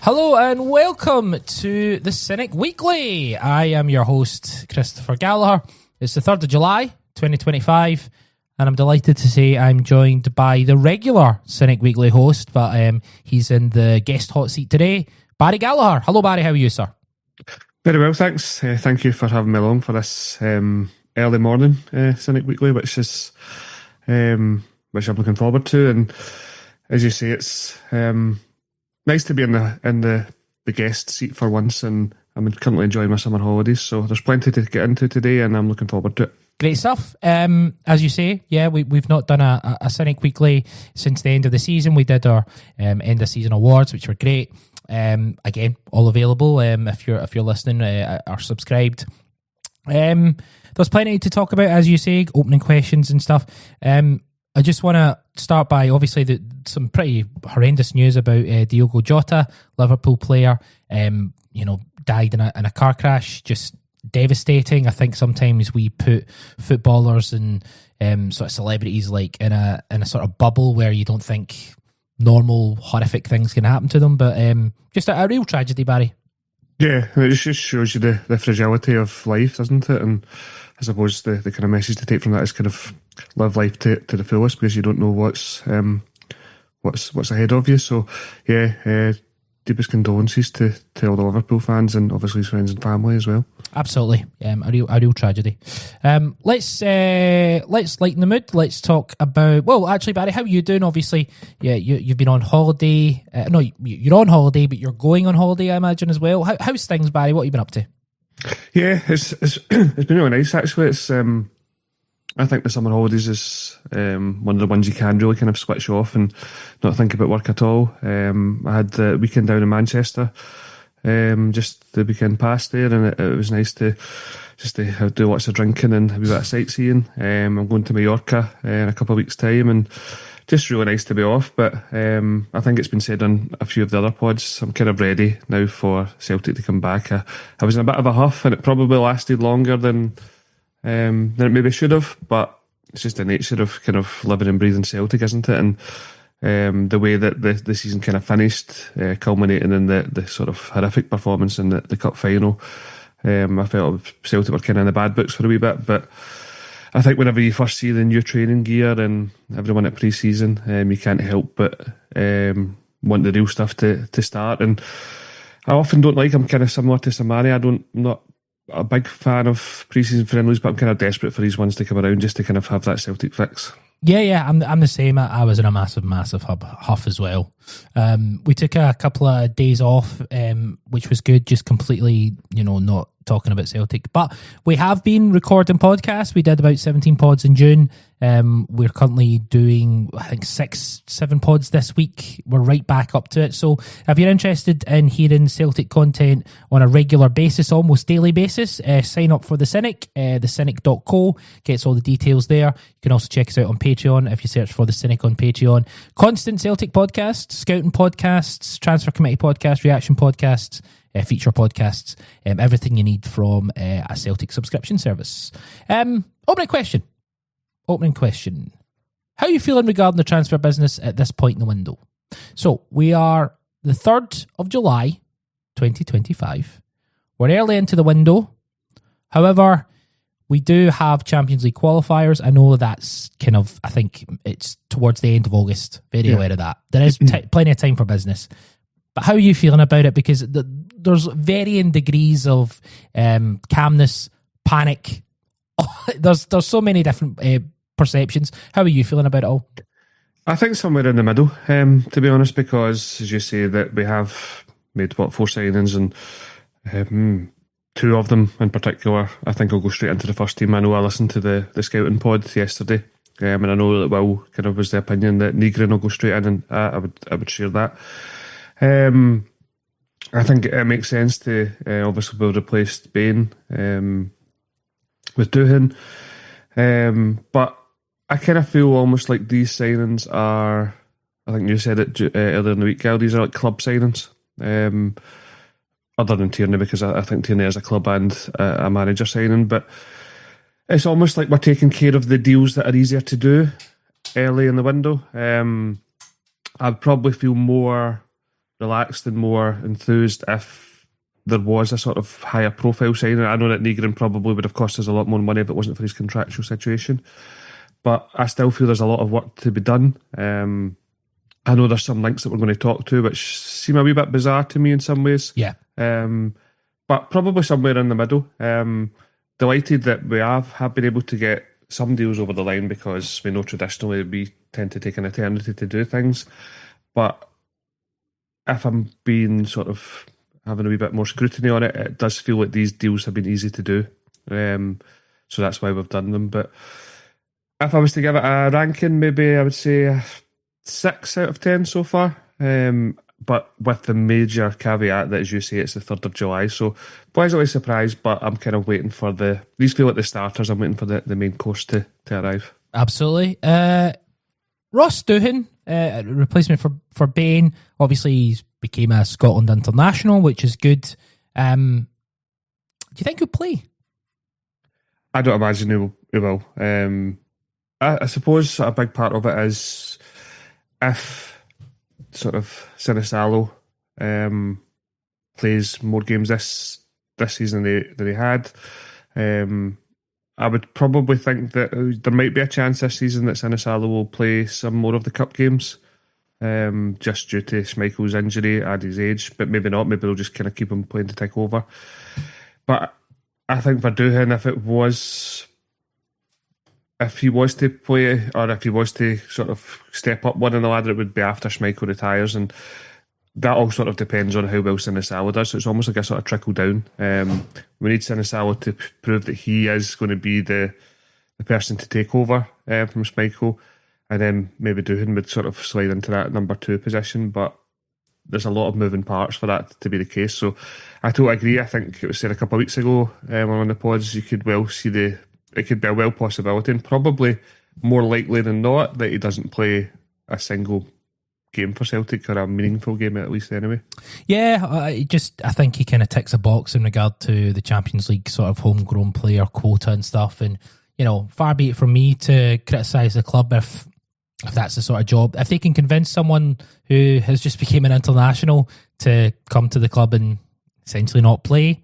Hello and welcome to the Cynic Weekly. I am your host, Christopher Gallagher. It's the 3rd of July, 2025, and I'm delighted to say I'm joined by the regular Cynic Weekly host, but he's in the guest hot seat today, Barry Gallagher. Hello, Barry. How are you, sir? Very well, thanks. Thank you for having me along for this early morning Cynic Weekly, which I'm looking forward to. And as you say, it's nice to be in the guest seat for once, and I'm currently enjoying my summer holidays, so there's plenty to get into today, and I'm looking forward to it. Great stuff. As you say, yeah, we've not done a Cynic Weekly since the end of the season. We did our end of season awards, which were great. Again, all available if you're listening or subscribed. There's plenty to talk about, as you say, opening questions and stuff. I just want to start by obviously some pretty horrendous news about Diogo Jota, Liverpool player. Died in a car crash. Just devastating. I think sometimes we put footballers and sort of celebrities like in a sort of bubble where you don't think normal horrific things can happen to them, but just a real tragedy, Barry. Yeah, it just shows you the fragility of life, doesn't it? And I suppose the kind of message to take from that is kind of live life to the fullest, because you don't know what's ahead of you. So yeah, deepest condolences to all the Liverpool fans and obviously his friends and family as well. Absolutely, a real tragedy. Let's lighten the mood. Let's talk about. Well, actually, Barry, how are you doing? Obviously, yeah, you've been on holiday. No, you're on holiday, but you're going on holiday, I imagine, as well. How's things, Barry? What have you been up to? Yeah, it's been really nice actually. It's I think the summer holidays is one of the ones you can really kind of switch off and not think about work at all. I had the weekend down in Manchester, just the weekend past there, and it was nice to do lots of drinking and a wee bit of sightseeing. I'm going to Mallorca in a couple of weeks' time, and just really nice to be off. But I think it's been said on a few of the other pods, I'm kind of ready now for Celtic to come back. I was in a bit of a huff, and it probably lasted longer than it maybe should have, but it's just the nature of kind of living and breathing Celtic, isn't it? And the way that the season kind of finished, culminating in the sort of horrific performance in the cup final. I felt Celtic were kind of in the bad books for a wee bit, but I think whenever you first see the new training gear and everyone at pre-season, you can't help but want the real stuff to start. And I often don't like, I'm kind of similar to Samani, I'm not a big fan of pre-season friendlies, but I'm kind of desperate for these ones to come around just to kind of have that Celtic fix. Yeah, I'm the same. I was in a massive huff as well. We took a couple of days off, which was good, just completely, not talking about Celtic. But we have been recording podcasts. We did about 17 pods in June. We're currently doing, I think, 6-7 pods this week. We're right back up to it. So if you're interested in hearing Celtic content on a regular basis, almost daily basis, sign up for The Cynic. Thecynic.co gets all the details there. You can also check us out on Patreon if you search for The Cynic on Patreon. Constant Celtic podcasts, scouting podcasts, transfer committee podcasts, reaction podcasts, feature podcasts, everything you need from a Celtic subscription service. Opening question. How are you feeling regarding the transfer business at this point in the window? So we are the 3rd of July, 2025. We're early into the window. However, we do have Champions League qualifiers. I know that's I think it's towards the end of August. Very aware of that. There is plenty of time for business. But how are you feeling about it? Because there's varying degrees of calmness, panic. There's so many different perceptions. How are you feeling about it all? I think somewhere in the middle, to be honest, because as you say that we have made 4 signings, and 2 of them in particular I think will go straight into the first team. I know I listened to the scouting pod yesterday, and I know that Will kind of was the opinion that Nygren will go straight in, and I would share that. I think it makes sense to obviously we'll replace Bain with Doohan, but I kind of feel almost like these signings are, I think you said it earlier in the week, Gal, these are like club signings, other than Tierney, because I think Tierney is a club and a manager signing, but it's almost like we're taking care of the deals that are easier to do early in the window. I'd probably feel more relaxed and more enthused if there was a sort of higher profile signing. I know that Negrin probably would have cost us a lot more money if it wasn't for his contractual situation, but I still feel there's a lot of work to be done. I know there's some links that we're going to talk to which seem a wee bit bizarre to me in some ways. Yeah. But probably somewhere in the middle. Delighted that we have been able to get some deals over the line, because we know traditionally we tend to take an eternity to do things. But if I'm being sort of having a wee bit more scrutiny on it, it does feel like these deals have been easy to do. So that's why we've done them. But if I was to give it a ranking, maybe I would say a 6 out of 10 so far. But with the major caveat that, as you say, it's the 3rd of July. So pleasantly surprised, but I'm kind of waiting for these feel like the starters. I'm waiting for the main course to arrive. Absolutely. Ross Doohan, replacement for Bain. Obviously, he's became a Scotland international, which is good. Do you think he'll play? I don't imagine he will. I suppose a big part of it is if sort of Sinisalo plays more games this season than he had. I would probably think that there might be a chance this season that Sinisalo will play some more of the cup games, just due to Schmeichel's injury and his age, but maybe not. Maybe they'll just kind of keep him playing to take over. But I think for Doohan, if he was to play, or if he was to sort of step up one in the ladder, it would be after Schmeichel retires, and that all sort of depends on how well Sinisalo does. So it's almost like a sort of trickle down. We need Sinisalo to prove that he is going to be the person to take over from Schmeichel, and then maybe Doohan would sort of slide into that number 2 position. But there's a lot of moving parts for that to be the case. So I totally agree. I think it was said a couple of weeks ago on the pods, you could well see it could be a well possibility, and probably more likely than not that he doesn't play a single game for Celtic, or a meaningful game at least anyway. Yeah, I think he kind of ticks a box in regard to the Champions League sort of homegrown player quota and stuff. And, you know, far be it from me to criticise the club if that's the sort of job. If they can convince someone who has just become an international to come to the club and essentially not play,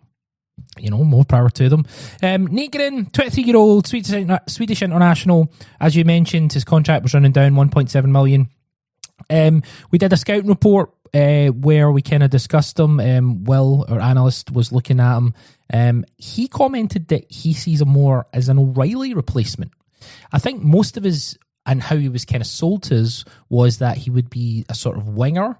you know, more power to them. Negrin, 23-year-old Swedish international, as you mentioned, his contract was running down, 1.7 million. We did a scouting report where we kind of discussed him. Will, our analyst, was looking at him. He commented that he sees him more as an O'Reilly replacement. I think most of his, and how he was kind of sold to us, was that he would be a sort of winger,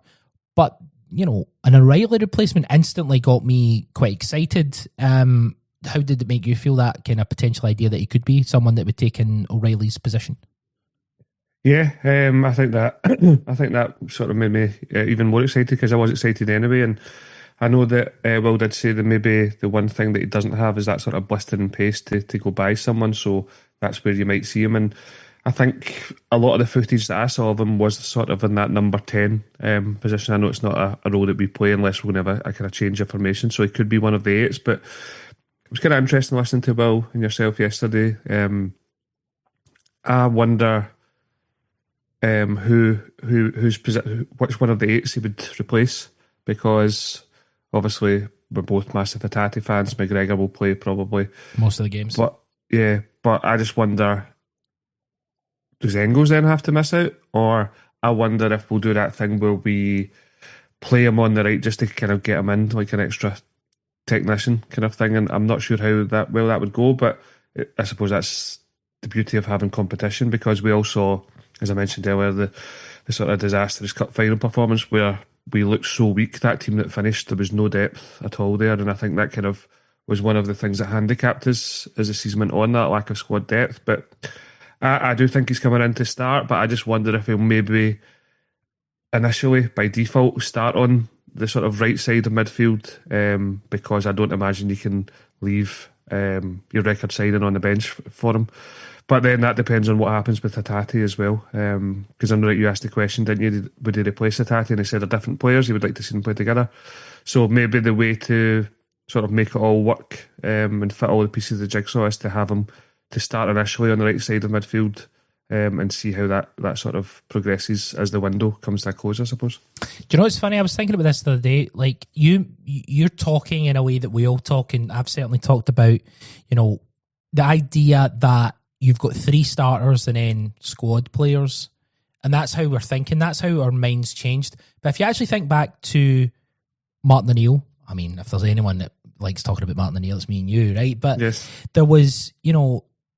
but you know, an O'Reilly replacement instantly got me quite excited. How did it make you feel, that kind of potential idea that he could be someone that would take in O'Reilly's position? Yeah, I think that sort of made me even more excited, because I was excited anyway. And I know that Will did say that maybe the one thing that he doesn't have is that sort of blistering pace to go by someone. So that's where you might see him. And I think a lot of the footage that I saw of him was sort of in that number 10 position. I know it's not a role that we play unless we're going to have a kind of change of formation, so he could be one of the 8s. But it was kind of interesting listening to Will and yourself yesterday. I wonder which one of the 8s he would replace, because obviously we're both massive Hatate fans. McGregor will play probably most of the games. But I just wonder, does Engels then have to miss out? Or I wonder if we'll do that thing where we play him on the right just to kind of get him in, like an extra technician kind of thing. And I'm not sure how that would go, but I suppose that's the beauty of having competition, because we all saw, as I mentioned earlier, the sort of disastrous cup final performance where we looked so weak. That team that finished, there was no depth at all there, and I think that kind of was one of the things that handicapped us as the season went on, that lack of squad depth. But I do think he's coming in to start, but I just wonder if he'll maybe initially, by default, start on the sort of right side of midfield, because I don't imagine you can leave your record signing on the bench for him. But then that depends on what happens with Hatate as well, because I know that you asked the question, didn't you? Would he replace Hatate? And he said they're different players. He would like to see them play together. So maybe the way to sort of make it all work and fit all the pieces of the jigsaw is to have him to start initially on the right side of midfield, and see how that sort of progresses as the window comes to a close, I suppose. Do you know what's funny? I was thinking about this the other day. Like you're talking in a way that we all talk, and I've certainly talked about, the idea that you've got 3 starters and then squad players, and that's how we're thinking. That's how our minds changed. But if you actually think back to Martin O'Neill, I mean, if there's anyone that likes talking about Martin O'Neill, it's me and you, right? But yes, there was,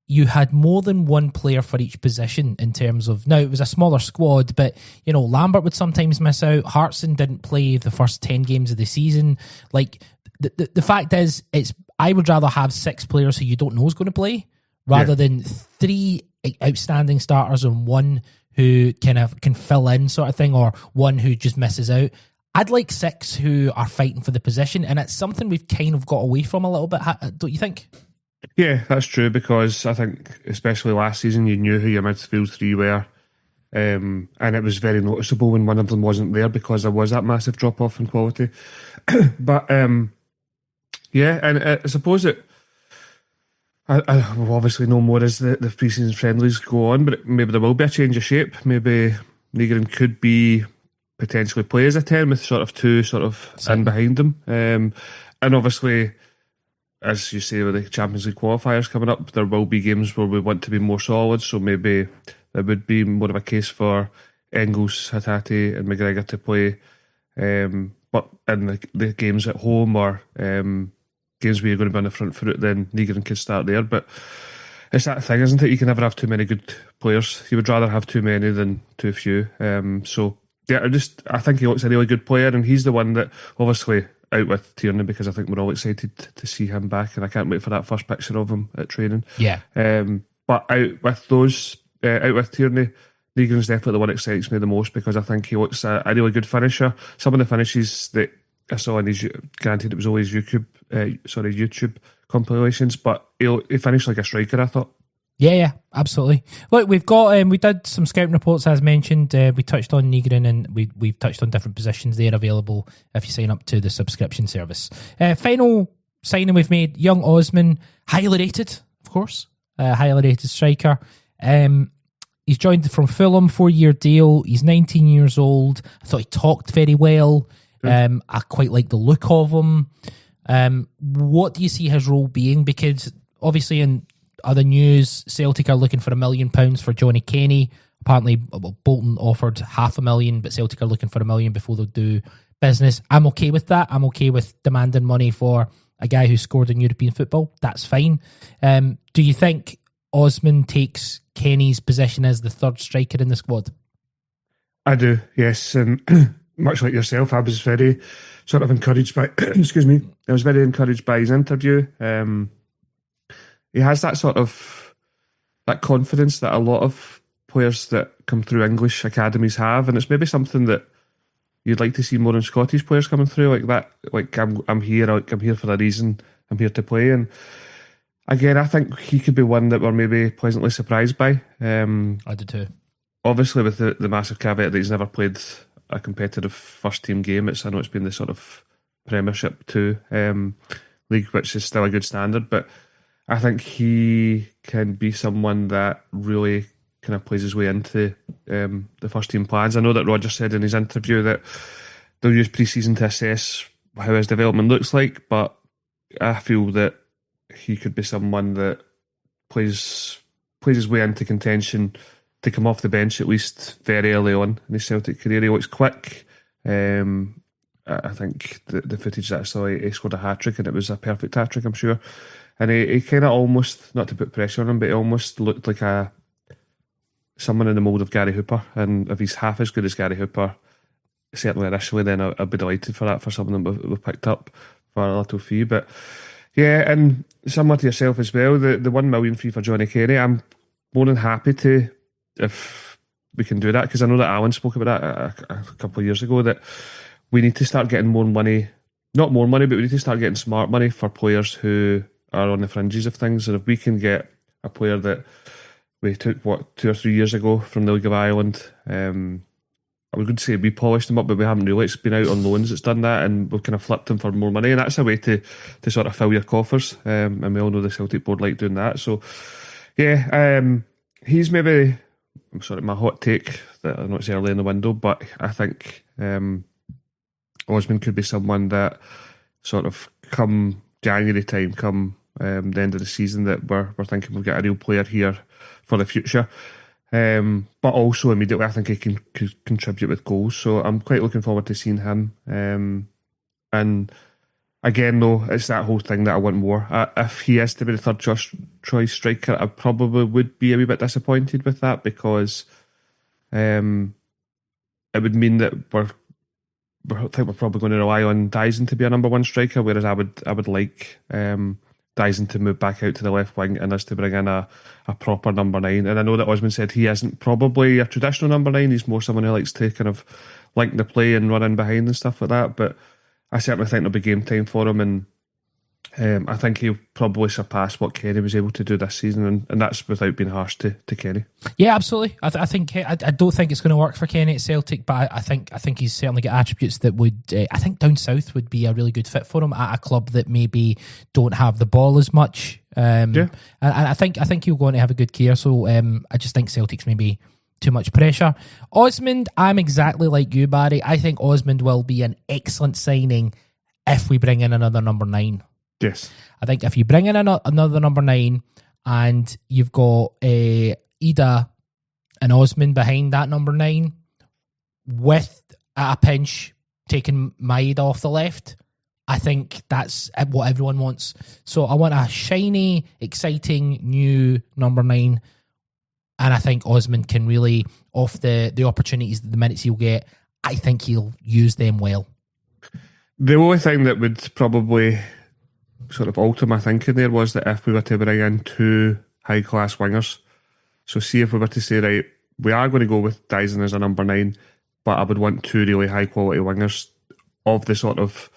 you had more than one player for each position in terms of, now it was a smaller squad, but, Lambert would sometimes miss out. Hartson didn't play the first 10 games of the season. Like, the fact is, I would rather have 6 players who you don't know is going to play rather than 3 outstanding starters and 1 who can fill in sort of thing, or 1 who just misses out. I'd like 6 who are fighting for the position, and it's something we've kind of got away from a little bit, don't you think? Yeah, that's true, because I think especially last season you knew who your midfield 3 were, and it was very noticeable when one of them wasn't there because there was that massive drop off in quality. But yeah, and I suppose it. I will obviously know more as the pre-season friendlies go on, but maybe there will be a change of shape. Maybe Negrin could be potentially play as a 10 with sort of 2 sort of in behind them, and obviously, as you say, with the Champions League qualifiers coming up, there will be games where we want to be more solid, so maybe there would be more of a case for Engels, Hatate and McGregor to play, but in the games at home or games where you're going to be on the front foot, then Negrin could start there. But it's that thing, isn't it? You can never have too many good players. You would rather have too many than too few. So yeah, I think he looks a really good player, and he's the one that obviously out with Tierney, because I think we're all excited to see him back, and I can't wait for that first picture of him at training. Yeah. But out with Tierney, Negrin's definitely the one that excites me the most, because I think he looks a really good finisher. Some of the finishes that I saw in his, granted it was always YouTube compilations, but he finished like a striker, I thought. Yeah, absolutely. Look, we did some scouting reports as mentioned. We touched on Negrin, and we've touched on different positions. They're available if you sign up to the subscription service. Final signing we've made, young Osman, highly rated, of course, highly rated striker. He's joined from Fulham, 4-year deal. He's 19 years old. I thought he talked very well. I quite like the look of him. What do you see his role being? Because obviously in other news, Celtic are looking for £1 million for Johnny Kenny. Apparently, Bolton offered $500,000, but Celtic are looking for $1 million before they'll do business. I'm okay with that. I'm okay with demanding money for a guy who scored in European football. That's fine. Do you think Osman takes Kenny's position as the third striker in the squad? I do, yes. And much like yourself, I was very sort of encouraged by I was very encouraged by his interview. He has that sort of that confidence that a lot of players that come through English academies have, and it's maybe something that you'd like to see more in Scottish players coming through like that. Like I'm here for a reason. I'm here to play. And again, I think he could be one that we're maybe pleasantly surprised by. I do too. Obviously, with the massive caveat that he's never played a competitive first team game. I know it's been the sort of Premiership 2 league, which is still a good standard, but I think he can be someone that really kind of plays his way into the first team plans. I know that Roger said in his interview that they'll use pre-season to assess how his development looks like, but I feel that he could be someone that plays his way into contention to come off the bench at least very early on in his Celtic career. He looks quick. I think the footage that I saw, he scored a hat-trick, and it was a perfect hat-trick, I'm sure. And he kind of almost, not to put pressure on him, but he almost looked like someone in the mould of Gary Hooper. And if he's half as good as Gary Hooper, certainly initially, then I'd be delighted for that, for someone that we've picked up for a little fee. But yeah, and similar to yourself as well, the $1 million fee for Johnny Kenny, I'm more than happy to, if we can do that, because I know that Alan spoke about that a couple of years ago, that we need to start getting more money, not more money, but we need to start getting smart money for players who are on the fringes of things. And if we can get a player that we took 2 or 3 years ago from the League of Ireland, I was going to say we polished them up, but we haven't really. It's been out on loans that's done that, and we've kind of flipped them for more money, and that's a way to sort of fill your coffers, and we all know the Celtic board like doing that. So yeah, he's maybe sort of my hot take that I know it's early in the window, but I think Osman could be someone that sort of come January time, come the end of the season, that we're thinking we've got a real player here for the future. But also immediately I think he can contribute with goals. So I'm quite looking forward to seeing him. And again, though, it's that whole thing that I want more. If he is to be the third choice striker, I probably would be a wee bit disappointed with that, because it would mean that I think we're probably going to rely on Dyson to be a number one striker, whereas I would like Dyson to move back out to the left wing and us to bring in a proper number 9. And I know that Osman said he isn't probably a traditional number 9. He's more someone who likes to kind of link the play and run in behind and stuff like that. But I certainly think there'll be game time for him, and I think he'll probably surpass what Kenny was able to do this season, and that's without being harsh to Kenny. Yeah, absolutely. I don't think it's going to work for Kenny at Celtic, but I think he's certainly got attributes that would. I think down south would be a really good fit for him at a club that maybe don't have the ball as much. And I think he'll go on to have a good career. So I just think Celtic's maybe too much pressure. Osmond, I'm exactly like you, Barry. I think Osmond will be an excellent signing if we bring in another number 9. Yes. I think if you bring in another number 9 and you've got Ida and Osman behind that number 9, with at a pinch taking Maeda off the left, I think that's what everyone wants. So I want a shiny, exciting new number 9, and I think Osman can really, off the opportunities, the minutes he'll get, I think he'll use them well. The only thing that would probably sort of alter my thinking there was that if we were to bring in 2 high-class wingers, so see if we were to say, right, we are going to go with Dyson as a number 9, but I would want 2 really high-quality wingers of the sort of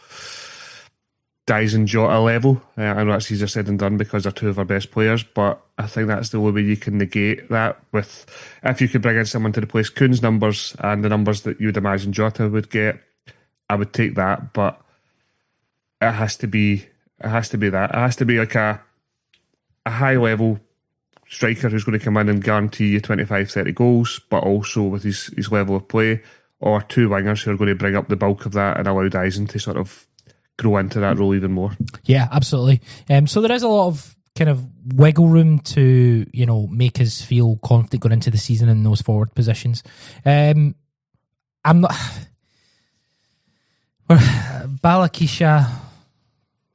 Dyson Jota level. I know that's easier said than done because they're 2 of our best players, but I think that's the only way you can negate that. With if you could bring in someone to replace Kuhn's numbers and the numbers that you would imagine Jota would get, I would take that, but it has to be that. It has to be like a high level striker who's going to come in and guarantee you 25, 30 goals, but also with his level of play, or 2 wingers who are going to bring up the bulk of that and allow Dyson to sort of grow into that role even more. Yeah, absolutely. So there is a lot of kind of wiggle room to, make us feel confident going into the season in those forward positions. I'm not Balakisha.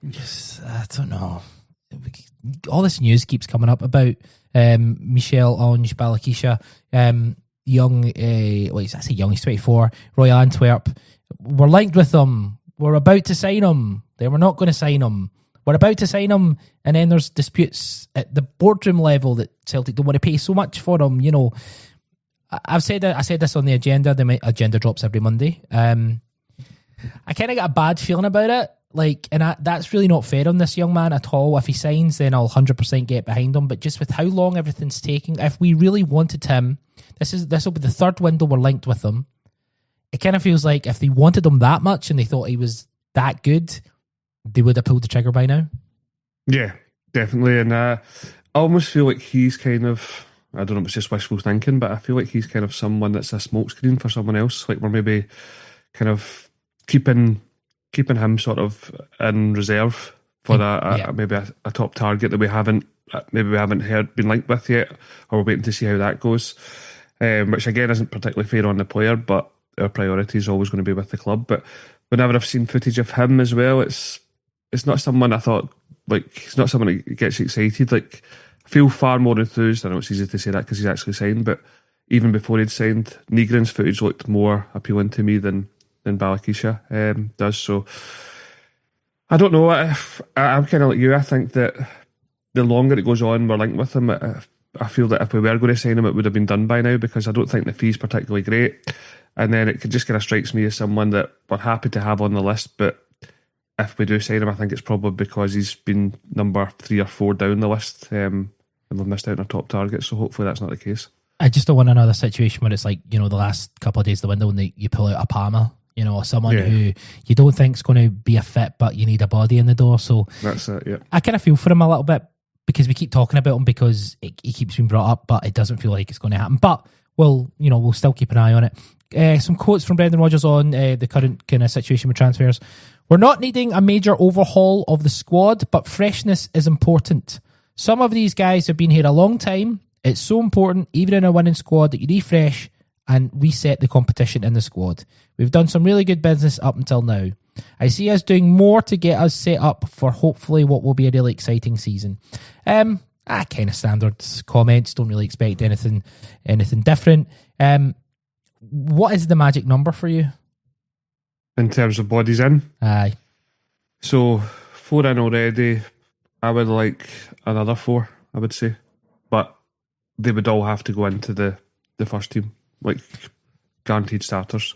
I don't know. All this news keeps coming up about Michel Ange Balakisha, young. I say young. He's 24. Royal Antwerp. We're linked with him. We're about to sign him. Then we're not going to sign him. We're about to sign him, and then there's disputes at the boardroom level that Celtic don't want to pay so much for him. I said this on the agenda. The agenda drops every Monday. I kind of got a bad feeling about it. That's really not fair on this young man at all. If he signs, then I'll 100% get behind him. But just with how long everything's taking, if we really wanted him, this will be the 3rd window we're linked with him. It kind of feels like if they wanted him that much and they thought he was that good, they would have pulled the trigger by now. Yeah, definitely. And I almost feel like he's kind of, I don't know if it's just wishful thinking, but I feel like he's kind of someone that's a smokescreen for someone else. Like we're maybe kind of keeping him sort of in reserve for maybe a top target that we haven't been linked with yet, or we're waiting to see how that goes. Which again isn't particularly fair on the player, but our priority is always going to be with the club. But whenever I've seen footage of him as well, it's not someone I thought, like, he's not someone that gets excited. Like, I feel far more enthused. I know it's easy to say that because he's actually signed, but even before he'd signed, Nygren's footage looked more appealing to me than Balakisha does. So I don't know. I'm kind of like you. I think that the longer it goes on, we're linked with him. I feel that if we were going to sign him, it would have been done by now, because I don't think the fee's particularly great. And then it just kind of strikes me as someone that we're happy to have on the list, but if we do sign him, I think it's probably because he's been number 3 or 4 down the list, and we've missed out on our top target. So hopefully that's not the case. I just don't want another situation where it's like, the last couple of days of the window when you pull out a Palmer, someone who you don't think's going to be a fit, but you need a body in the door. So that's it. Yeah, I kind of feel for him a little bit, because we keep talking about him because he keeps being brought up, but it doesn't feel like it's going to happen. But we'll still keep an eye on it. Some quotes from Brendan Rodgers on the current kind of situation with transfers. We're not needing a major overhaul of the squad, but freshness is important. Some of these guys have been here a long time. It's so important, even in a winning squad, that you refresh and reset the competition in the squad. We've done some really good business up until now. I see us doing more to get us set up for hopefully what will be a really exciting season. Kind of standard comments. Don't really expect anything different. What is the magic number for you? In terms of bodies in? Aye. So 4 in already. I would like another 4, I would say. But they would all have to go into the first team. Like guaranteed starters,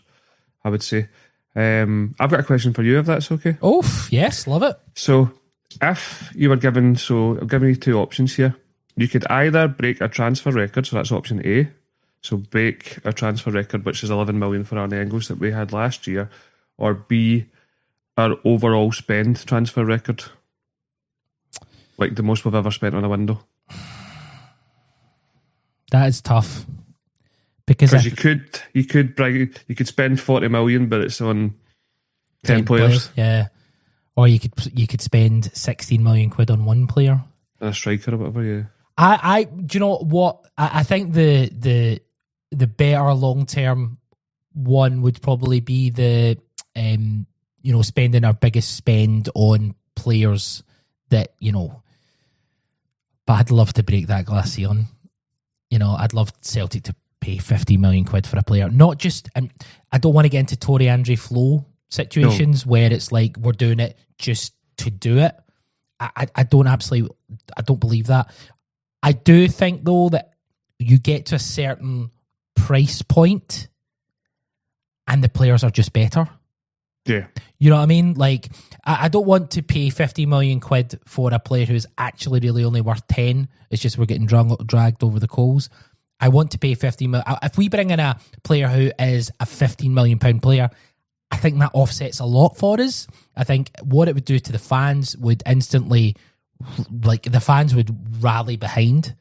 I would say. I've got a question for you, if that's okay. Oh, yes, love it. So, if you were given, I'm giving you 2 options here. You could either break a transfer record, so that's option A. So break a transfer record, which is 11 million for Arne Engels that we had last year, or B, our overall spend transfer record, like the most we've ever spent on a window. That is tough. Because you could spend 40 million, but it's on 10 players. Yeah. Or you could spend 16 million quid on one player. A striker or whatever, yeah. Do you know what? I think the better long term one would probably be the spending our biggest spend on players that, but I'd love to break that glass ceiling. I'd love Celtic to pay 50 million quid for a player. Not just, I don't want to get into Tory Andre Flo situations where it's like we're doing it just to do it. I don't believe that. I do think though that you get to a certain price point and the players are just better. Yeah. You know what I mean? Like, I don't want to pay 50 million quid for a player who's actually really only worth 10. It's just we're getting dragged over the coals. I want to pay 50 million. If we bring in a player who is a 15 million pound player, I think that offsets a lot for us. I think what it would do to the fans would instantly, like, the fans would rally behind.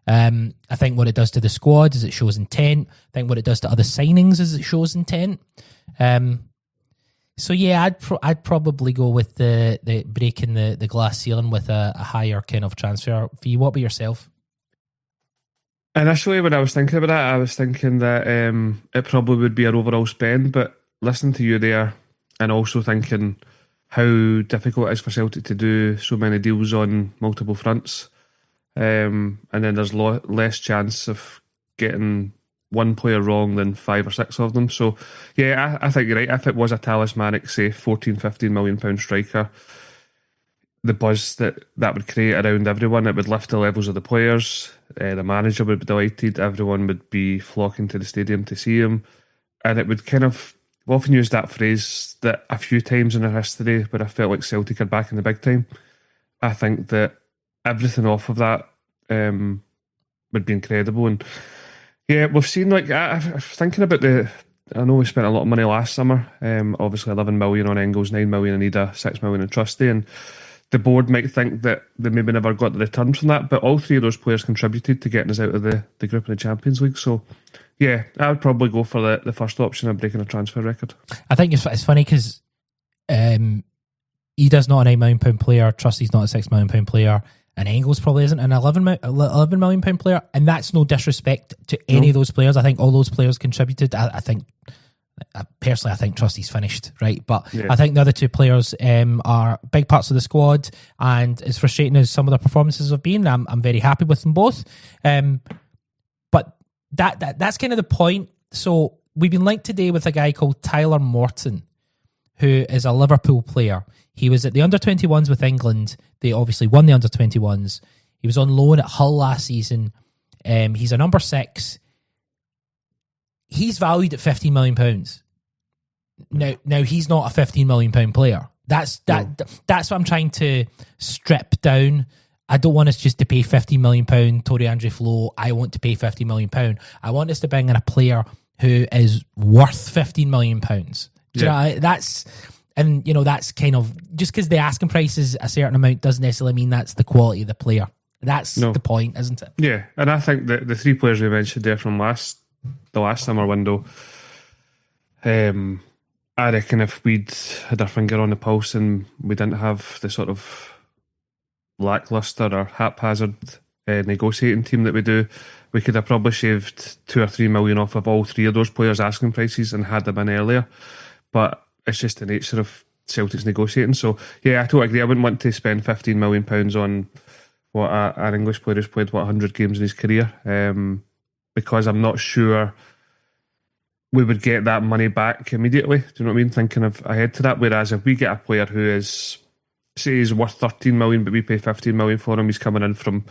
I think what it does to the squad is it shows intent. I think what it does to other signings is it shows intent. So yeah, I'd probably go with the breaking the glass ceiling with a higher kind of transfer fee. What about yourself? Initially, when I was thinking about that, I was thinking that it probably would be our overall spend, but listening to you there and also thinking how difficult it is for Celtic to do so many deals on multiple fronts, and then there's less chance of getting one player wrong than 5 or 6 of them. So yeah, I think you're right. If it was a talismanic, say 14, 15 million pound striker, the buzz that would create around everyone, it would lift the levels of the players. The manager would be delighted. Everyone would be flocking to the stadium to see him. And it would kind of, we often use that phrase that a few times in our history where I felt like Celtic are back in the big time. I think that everything off of that would be incredible. And yeah, we've seen, like, I was thinking about I know we spent a lot of money last summer. Obviously 11 million on Engels, 9 million on Ida, 6 million on Trusty. And the board might think that they maybe never got the return from that, but all 3 of those players contributed to getting us out of the group in the Champions League. So, yeah, I would probably go for the first option of breaking a transfer record. I think it's funny because Ida's not a £9 million player, Trusty's not a £6 million player, and Engels probably isn't an £11 million player, and that's no disrespect to any of those players. I think all those players contributed. I think personally, I think Trusty's finished, right? But yeah. I think the other 2 players are big parts of the squad, and as frustrating as some of their performances have been, I'm very happy with them both. But that's kind of the point. So we've been linked today with a guy called Tyler Morton, who is a Liverpool player. He was at the under-21s with England. They obviously won the under-21s. He was on loan at Hull last season. He's a number 6. He's valued at £15 million. Now he's not a £15 million player. That's what I'm trying to strip down. I don't want us just to pay £50 million Tory Andre Flo. I want to pay £50 million. I want us to bring in a player who is worth £15 million. Do you know, that's kind of, just because the asking price is a certain amount doesn't necessarily mean that's the quality of the player. That's the point, isn't it? Yeah, and I think that the 3 players we mentioned there from last the last summer window, I reckon if we'd had our finger on the pulse and we didn't have the sort of lackluster or haphazard negotiating team that we do, we could have probably shaved 2 or 3 million off of all three of those players' asking prices and had them in earlier. But it's just the nature of Celtic's negotiating. So yeah, I totally agree. I wouldn't want to spend £15 million on what an English player who's played 100 games in his career, because I'm not sure we would get that money back immediately. Do you know what I mean? Thinking of ahead to that. Whereas if we get a player who is, say, he's worth 13 million, but we pay 15 million for him, he's coming in from,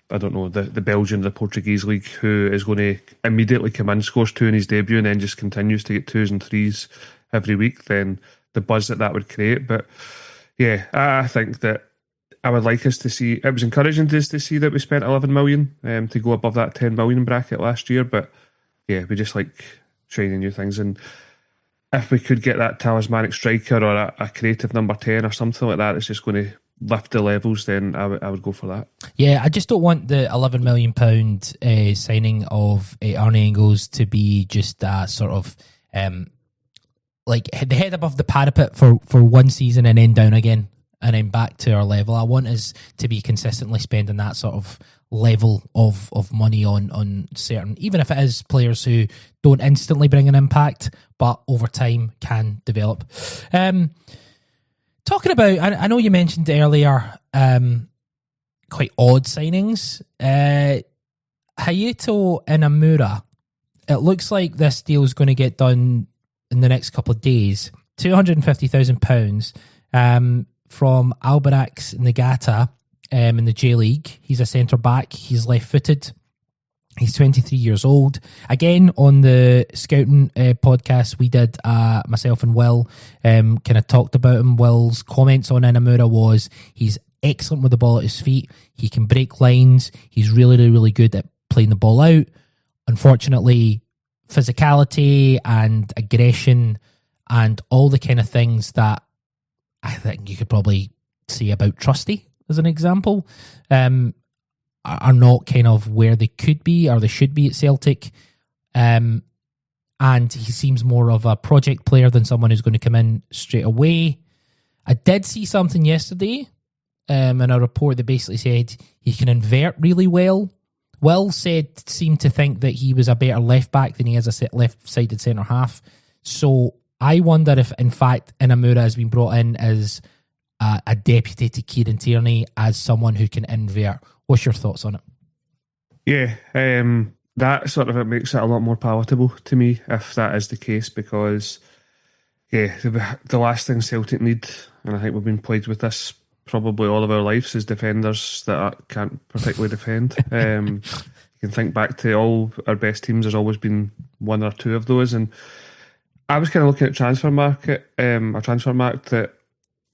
I don't know, the Belgian, the Portuguese league, who is going to immediately come in, scores 2 in his debut, and then just continues to get 2s and 3s every week, then the buzz that would create. But yeah, I think that I would like us to see, it was encouraging to us to see that we spent 11 million to go above that 10 million bracket last year. But yeah, we just like trying new things. And if we could get that talismanic striker or a creative number 10 or something like that, it's just going to lift the levels, then I would go for that. Yeah, I just don't want the £11 million signing of Arne Engels to be just a sort of like the head above the parapet for one season and then down again and then back to our level. I want us to be consistently spending that sort of level of money on certain, even if it is players who don't instantly bring an impact, but over time can develop. Talking about, I know you mentioned earlier, quite odd signings. Hayato Inamura. It looks like this deal is going to get done in the next couple of days. £250,000 from Alberax Nagata in the J League. He's a centre back. He's left-footed. He's 23 years old. Again, on the scouting podcast we did, myself and Will kind of talked about him. Will's comments on Inamura was he's excellent with the ball at his feet. He can break lines. He's really, really, really good at playing the ball out. Unfortunately, physicality and aggression and all the kind of things that I think you could probably say about Trusty, as an example, are not kind of where they could be or they should be at Celtic. And he seems more of a project player than someone who's going to come in straight away. I did see something yesterday in a report that basically said he can invert really well. Will seemed to think that he was a better left back than he is a left-sided centre half. So I wonder if, in fact, Inamura has been brought in as a deputy to Kieran Tierney as someone who can invert. What's your thoughts on it? Yeah, that sort of, it makes it a lot more palatable to me if that is the case, because yeah, the last thing Celtic need, and I think we've been plagued with this probably all of our lives, is defenders that can't particularly defend. You can think back to all our best teams, there's always been one or two of those, and I was kind of looking at Transfermarkt that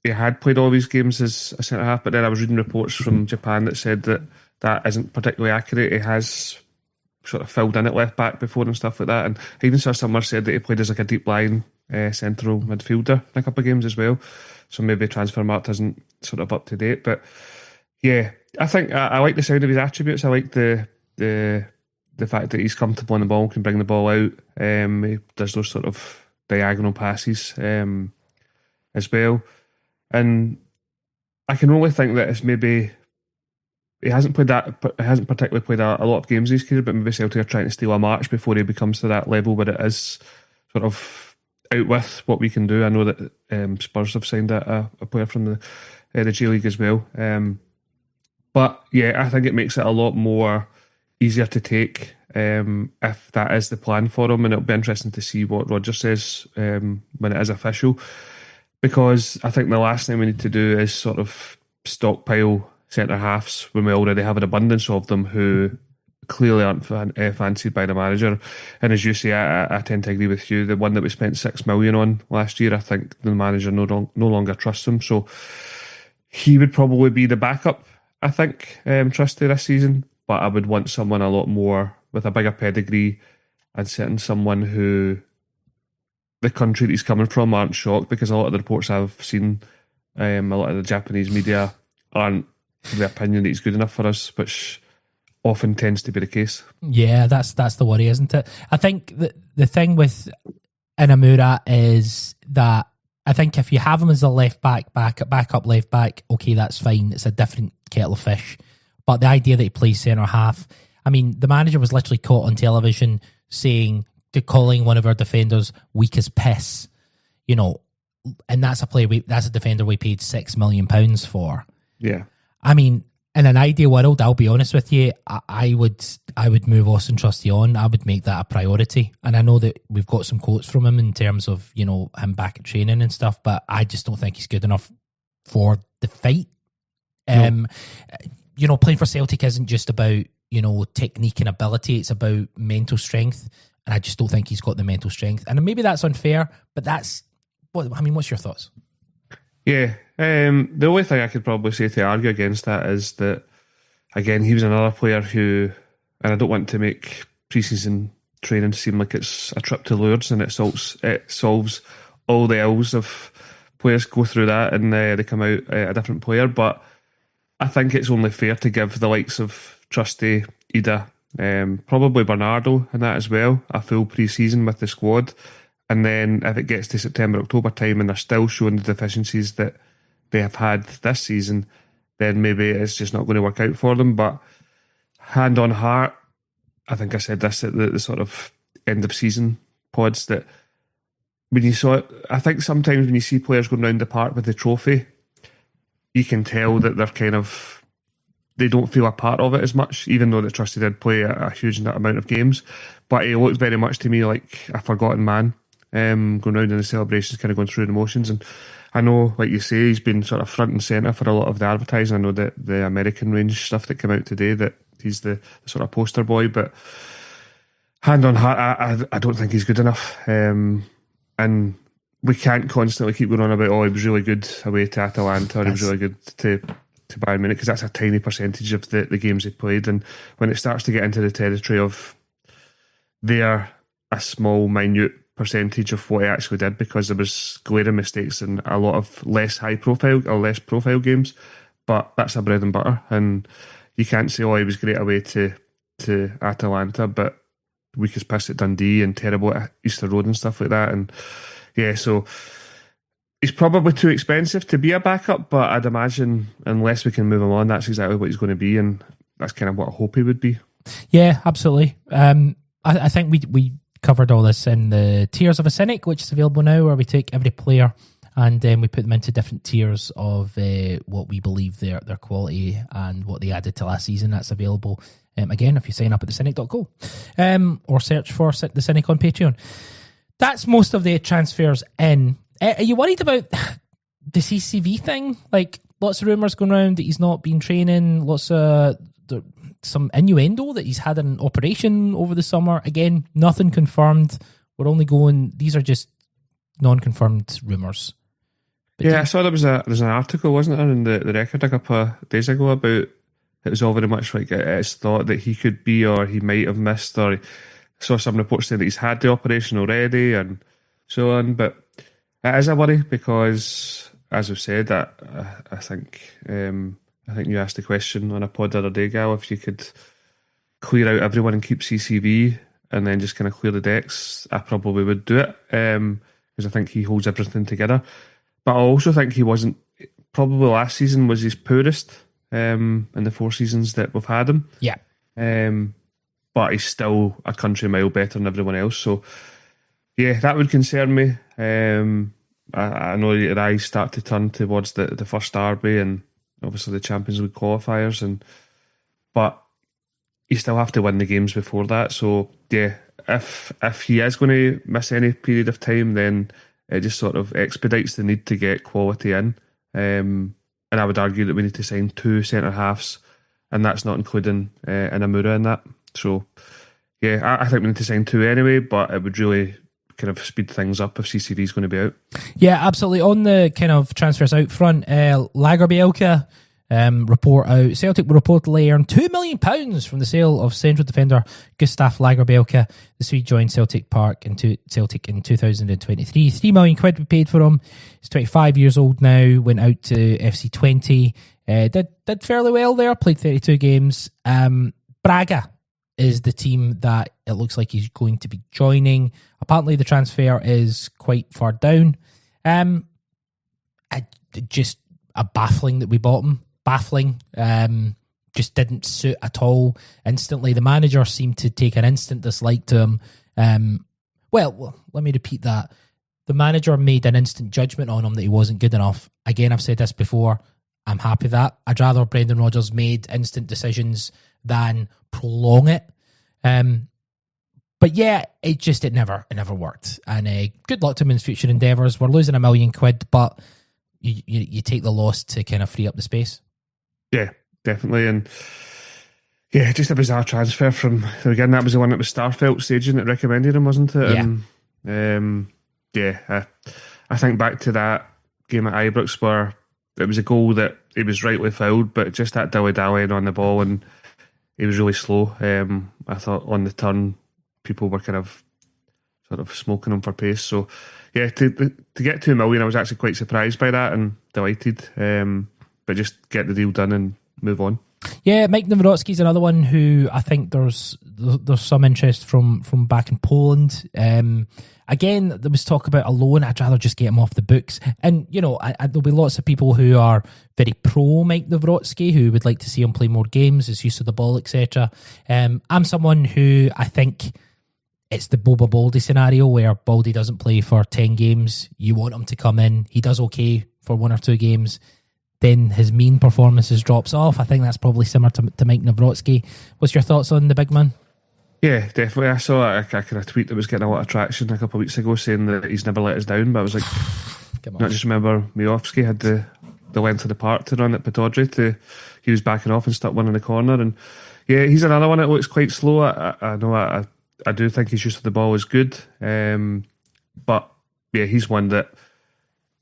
he had played all these games as a centre half, but then I was reading reports from Japan that said that isn't particularly accurate. He has sort of filled in at left back before and stuff like that, and I even saw somewhere said that he played as like a deep line central midfielder in a couple of games as well. So maybe Transfermarkt isn't sort of up to date, but yeah, I think I like the sound of his attributes. I like the fact that he's comfortable on the ball, can bring the ball out. He does those sort of diagonal passes as well. And I can only think that it's maybe he hasn't particularly played a lot of games in his career, but maybe Celtic are trying to steal a march before he becomes to that level where it is sort of out with what we can do. I know that Spurs have signed a player from the J League as well. But yeah, I think it makes it a lot more easier to take if that is the plan for him, and it'll be interesting to see what Roger says when it is official. Because I think the last thing we need to do is sort of stockpile centre halves when we already have an abundance of them who clearly aren't fancied by the manager. And as you say, I tend to agree with you. The one that we spent $6 million on last year, I think the manager no longer trusts him. So he would probably be the backup, I think, Trusty this season. But I would want someone a lot more with a bigger pedigree, and certain someone who the country that he's coming from aren't shocked, because a lot of the reports I've seen, a lot of the Japanese media aren't of the opinion that he's good enough for us, which often tends to be the case. Yeah, that's the worry, isn't it? I think the thing with Inamura is that I think if you have him as a left back, backup left back, okay, that's fine. It's a different kettle of fish. But the idea that he plays centre half, I mean, the manager was literally caught on television calling one of our defenders weak as piss, and that's a defender we paid £6 million for. Yeah. I mean, in an ideal world, I'll be honest with you, I would move Austin Trusty on. I would make that a priority. And I know that we've got some quotes from him in terms of, him back at training and stuff, but I just don't think he's good enough for the fight. No. Playing for Celtic isn't just about, technique and ability. It's about mental strength. And I just don't think he's got the mental strength. And maybe that's unfair, but what's your thoughts? Yeah. The only thing I could probably say to argue against that is that, again, he was another player who, and I don't want to make pre-season training seem like it's a trip to Lourdes and it solves all the ills of players go through that and they come out a different player. But I think it's only fair to give the likes of Trusty, Ida, probably Bernardo and that as well, a full pre-season with the squad. And then if it gets to September, October time and they're still showing the deficiencies that they have had this season, then maybe it's just not going to work out for them. But hand on heart, I think I said this at the sort of end of season pods, that when you saw it, I think sometimes when you see players going round the park with the trophy, you can tell that they don't feel a part of it as much, even though that Trusty did play a huge amount of games. But he looked very much to me like a forgotten man, going round in the celebrations, kind of going through the motions. And I know, like you say, he's been sort of front and centre for a lot of the advertising. I know that the American range stuff that came out today, that he's the sort of poster boy, but hand on heart, I don't think he's good enough. And we can't constantly keep going on about, he was really good away to Atalanta, or he was really good to Bayern Munich, because that's a tiny percentage of the games he played. And when it starts to get into the territory of they're a small, minute percentage of what he actually did, because there was glaring mistakes in a lot of less profile games, but that's a bread and butter. And you can't say, he was great away to Atalanta, but weak as piss at Dundee and terrible at Easter Road and stuff like that. And yeah, so he's probably too expensive to be a backup, but I'd imagine unless we can move him on, that's exactly what he's going to be, and that's kind of what I hope he would be. Yeah, absolutely. I think we covered all this in the Tiers of a Cynic, which is available now, where we take every player and we put them into different tiers of what we believe their quality and what they added to last season. That's available, again, if you sign up at thecynic.co or search for The Cynic on Patreon. That's most of the transfers in. Are you worried about the CCV thing? Like, lots of rumours going around that he's not been training, lots of some innuendo that he's had an operation over the summer. Again, nothing confirmed. We're only going, these are just non-confirmed rumours. I saw there's an article, wasn't there, in the Record a couple of days ago about it was all very much like it's thought that he could be, or he might have missed, or I saw some reports saying that he's had the operation already and so on. But it is a worry because, as we've said, I think you asked the question on a pod the other day, Gal, if you could clear out everyone and keep CCV and then just kind of clear the decks, I probably would do it, because I think he holds everything together. But I also think he wasn't, probably last season was his poorest in the 4 seasons that we've had him. Yeah. But he's still a country mile better than everyone else. So, yeah, that would concern me. I know your eyes start to turn towards the first derby and obviously the Champions League qualifiers, but you still have to win the games before that. So, yeah, if he is going to miss any period of time, then it just sort of expedites the need to get quality in. And I would argue that we need to sign 2 centre-halves, and that's not including Inamura in that. So, yeah, I think we need to sign 2 anyway, but it would really kind of speed things up if CCV is going to be out. Yeah, absolutely. On the kind of transfers out front, Lagerbielke report out. Celtic will reportedly earn £2 million from the sale of central defender Gustav Lagerbielke. The Swede joined Celtic in 2023. £3 million we paid for him. He's 25 years old now. Went out to FC 20. Did fairly well there. Played 32 games. But Braga is the team that it looks like he's going to be joining. Apparently the transfer is quite far down. Just baffling that we bought him. Baffling. Just didn't suit at all. Instantly, the manager seemed to take an instant dislike to him. Well, let me repeat that. The manager made an instant judgment on him that he wasn't good enough. Again, I've said this before. I'm happy with that. I'd rather Brendan Rodgers made instant decisions than prolong it. But yeah, it never worked. And good luck to him in his future endeavours. We're losing £1 million, but you take the loss to kind of free up the space. Yeah, definitely. And yeah, just a bizarre transfer from again. That was the one that was Starfelt staging that recommended him, wasn't it? Yeah. And, I think back to that game at Ibrox where it was a goal that he was rightly fouled, but just that dilly-dallying on the ball, and he was really slow. I thought on the turn, people were kind of sort of smoking him for pace. So, yeah, to get £2 million, I was actually quite surprised by that and delighted. But just get the deal done and move on. Yeah, Mike Nawrocki's another one who I think there's some interest from back in Poland. Again, there was talk about a loan. I'd rather just get him off the books. And, you know, there'll be lots of people who are very pro Mike Nawrocki who would like to see him play more games, his use of the ball, etc. I'm someone who I think it's the Boba Baldy scenario where Baldy doesn't play for 10 games. You want him to come in. He does okay for 1 or 2 games. Then his mean performances drops off. I think that's probably similar to Mike Nawrocki. What's your thoughts on the big man? Yeah, definitely. I saw a kind of tweet that was getting a lot of traction a couple of weeks ago saying that he's never let us down, but I was like, not just remember Miofsky had the length of the park to run at Pataudry he was backing off and stuck one in the corner. And yeah, he's another one that looks quite slow. I know I do think his use of the ball is good. But yeah, he's one that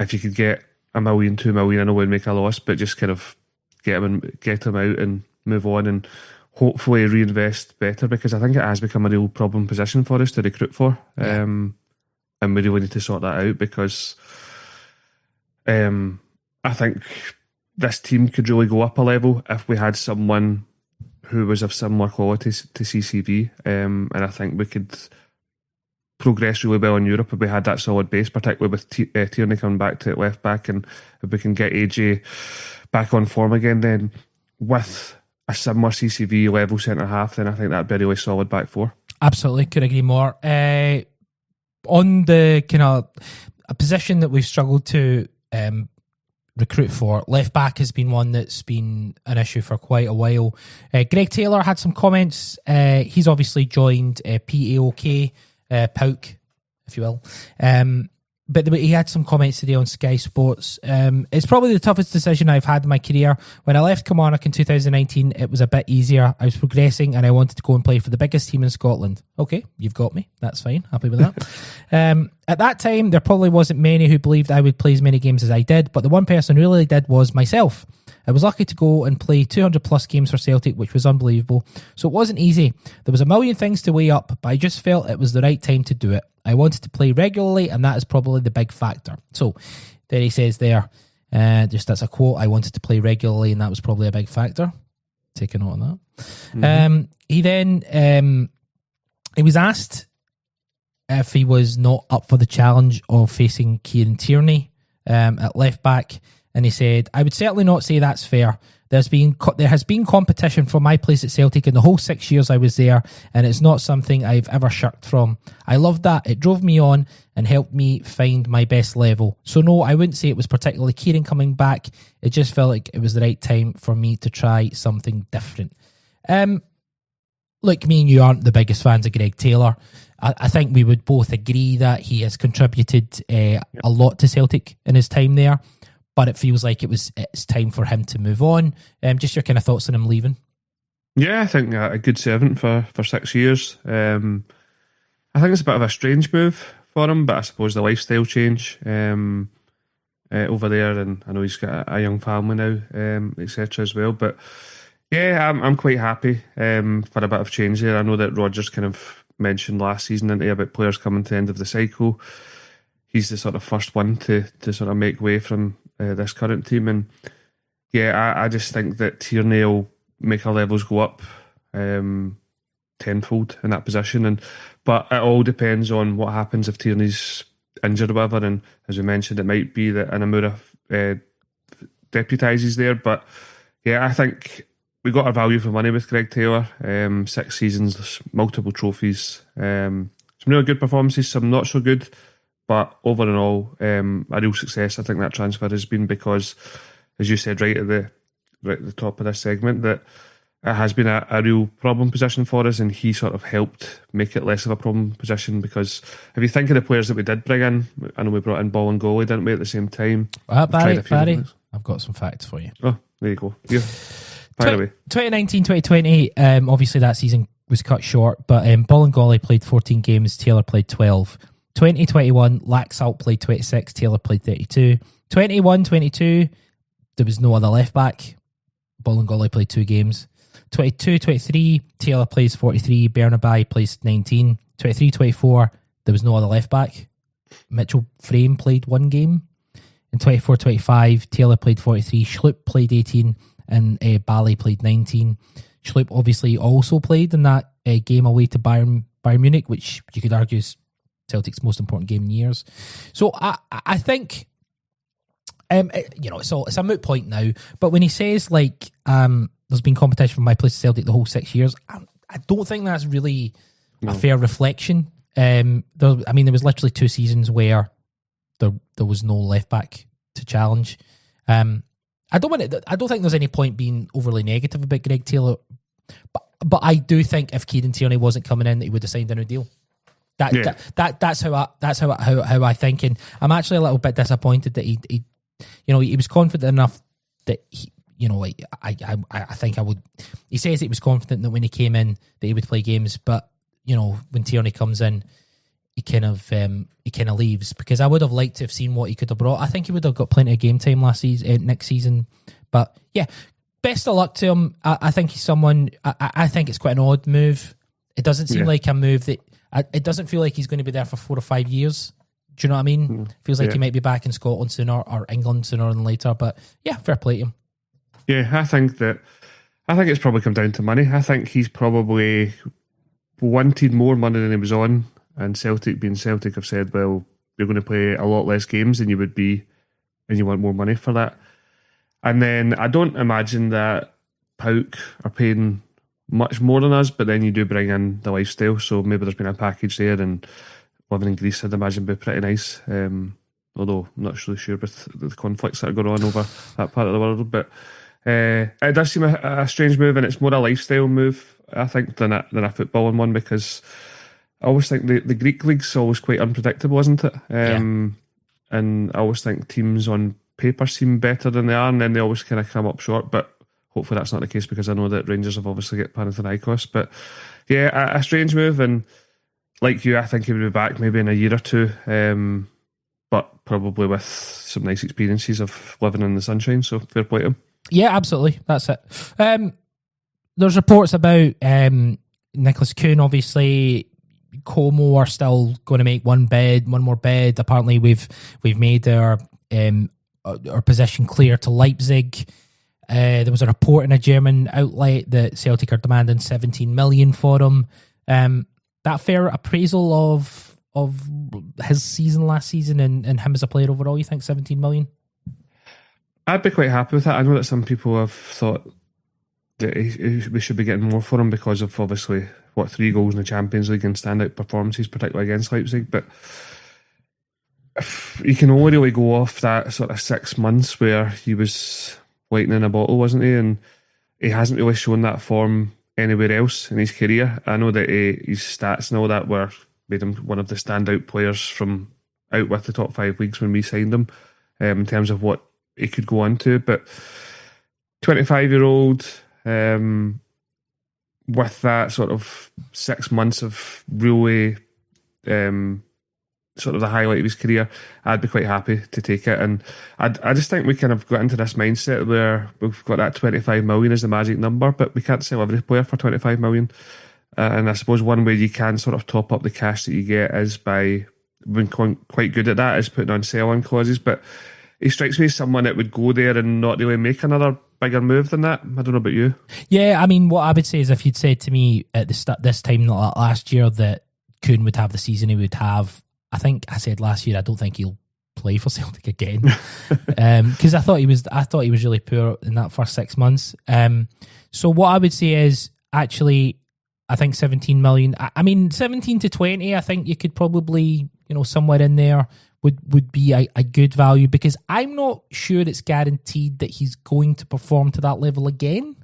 if you could get £1 million, £2 million, I know would make a loss, but just kind of get him out and move on and hopefully reinvest better, because I think it has become a real problem position for us to recruit for. Yeah. And we really need to sort that out, because I think this team could really go up a level if we had someone who was of similar quality to CCV. And I think we could progress really well in Europe if we had that solid base, particularly with Tierney coming back to left back, and if we can get AJ back on form again, then with a similar CCV level centre half, then I think that'd be a really solid back four. Absolutely, couldn't agree more. On the kind of a position that we've struggled to recruit for, left back has been one that's been an issue for quite a while. Greg Taylor had some comments. He's obviously joined PAOK, PAOK, if you will. But he had some comments today on Sky Sports. It's probably the toughest decision I've had in my career. When I left Kilmarnock in 2019, it was a bit easier. I was progressing and I wanted to go and play for the biggest team in Scotland. Okay, you've got me. That's fine. Happy with that. At that time, there probably wasn't many who believed I would play as many games as I did, but the one person who really did was myself. I was lucky to go and play 200 plus games for Celtic, which was unbelievable. So it wasn't easy. There was a million things to weigh up, but I just felt it was the right time to do it. I wanted to play regularly, and that is probably the big factor. So there he says there, just that's a quote, I wanted to play regularly, and that was probably a big factor. Take a note on that. Mm-hmm. He then, he was asked if he was not up for the challenge of facing Kieran Tierney at left back, and he said, I would certainly not say that's fair. There has been competition for my place at Celtic in the whole 6 years I was there, and it's not something I've ever shirked from. I loved that. It drove me on and helped me find my best level. So no, I wouldn't say it was particularly Kieran coming back. It just felt like it was the right time for me to try something different. Look, me and you aren't the biggest fans of Greg Taylor. I think we would both agree that he has contributed a lot to Celtic in his time there. But it feels like it's time for him to move on. Just your kind of thoughts on him leaving? Yeah, I think a good servant for 6 years. I think it's a bit of a strange move for him, but I suppose the lifestyle change over there, and I know he's got a young family now, etc. as well. But yeah, I'm quite happy for a bit of change there. I know that Rodgers kind of mentioned last season about players coming to the end of the cycle. He's the sort of first one to sort of make way from this current team, and yeah, I just think that Tierney will make our levels go up. tenfold in that position. But it all depends on what happens if Tierney's injured or whatever. And as we mentioned, it might be that Inamura deputises there. But yeah, I think we got our value for money with Greg Taylor. 6 seasons, multiple trophies, some really good performances, some not so good. But overall, a real success. I think that transfer has been because, as you said right at the top of this segment, that it has been a real problem position for us, and he sort of helped make it less of a problem position. Because if you think of the players that we did bring in, I know we brought in Ball and Goalie, didn't we, at the same time? Barry, I've got some facts for you. Oh, there you go. Yeah. By the way, 2019-2020, obviously that season was cut short, but Ball and Goalie played 14 games, Taylor played 12. 2021, Laxalt played 26, Taylor played 32. 21-22, there was no other left back. Ball and Goalie played 2 games. 22-23, Taylor plays 43, Bernabai plays 19. 23-24, there was no other left back. Mitchell Frame played 1 game. In 24-25, Taylor played 43, Schlupp played 18, and Bally played 19. Schlupp obviously also played in that game away to Bayern Munich, which you could argue is Celtic's most important game in years. So I think, it's a moot point now. But when he says there's been competition for my place at Celtic the whole 6 years, I don't think that's really a fair reflection. There was literally 2 seasons where there was no left back to challenge. I don't think there's any point being overly negative about Greg Taylor, but I do think if Kieran Tierney wasn't coming in, he would have signed a new deal. That's how I think, and I'm actually a little bit disappointed that he was confident enough that I think I would. He says he was confident that when he came in that he would play games, but when Tierney comes in, he kind of leaves, because I would have liked to have seen what he could have brought. I think he would have got plenty of game time next season. But yeah, best of luck to him. I think he's someone. I think it's quite an odd move. It doesn't seem like a move that. It doesn't feel like he's going to be there for 4 or 5 years. Do you know what I mean? Feels like he might be back in Scotland sooner, or England sooner than later. But yeah, fair play to him. Yeah, I think it's probably come down to money. I think he's probably wanted more money than he was on. And Celtic, being Celtic, have said, well, you're going to play a lot less games than you would be, and you want more money for that. And then I don't imagine that PAOK are paying much more than us, but then you do bring in the lifestyle, so maybe there's been a package there, and living in Greece, I'd imagine, would be pretty nice. Although I'm not really sure with the conflicts that are going on over that part of the world. But it does seem a strange move, and it's more a lifestyle move, I think, than a footballing one, because I always think the Greek league's always quite unpredictable, isn't it? And I always think teams on paper seem better than they are, and then they always kind of come up short. But hopefully that's not the case, because I know that Rangers have obviously got Panathinaikos. But yeah, a strange move, and like you, I think he would be back maybe in a year or 2, but probably with some nice experiences of living in the sunshine. So fair play to him. Yeah, absolutely. That's it. There's reports about Nicholas Kuhn, obviously. Como are still going to make one more bid. Apparently, we've made our position clear to Leipzig. There was a report in a German outlet that Celtic are demanding 17 million for him. That fair appraisal of his season last season and him as a player overall? You think 17 million? I'd be quite happy with that. I know that some people have thought that we should be getting more for him because of obviously 3 goals in the Champions League and standout performances, particularly against Leipzig. But you can only really go off that sort of 6 months where he was lightning in a bottle, wasn't he? And he hasn't really shown that form anywhere else in his career. I know that his stats and all that made him one of the standout players from out with the top 5 leagues when we signed him, in terms of what he could go on to. But 25-year-old, with that sort of 6 months of really sort of the highlight of his career, I'd be quite happy to take it. And I just think we kind of got into this mindset where we've got that 25 million as the magic number, but we can't sell every player for 25 million. And I suppose one way you can sort of top up the cash that you get is by being quite good at that, is putting on sell-on clauses. But he strikes me as someone that would go there and not really make another bigger move than that. I don't know about you. Yeah, I mean, what I would say is if you'd said to me at the start this time last year that Kuhn would have the season he would have, I think I said last year I don't think he'll play for Celtic again because I thought he was really poor in that first 6 months. So what I would say is actually I think 17 million. I mean 17 to 20. I think you could probably somewhere in there would be a good value because I'm not sure it's guaranteed that he's going to perform to that level again.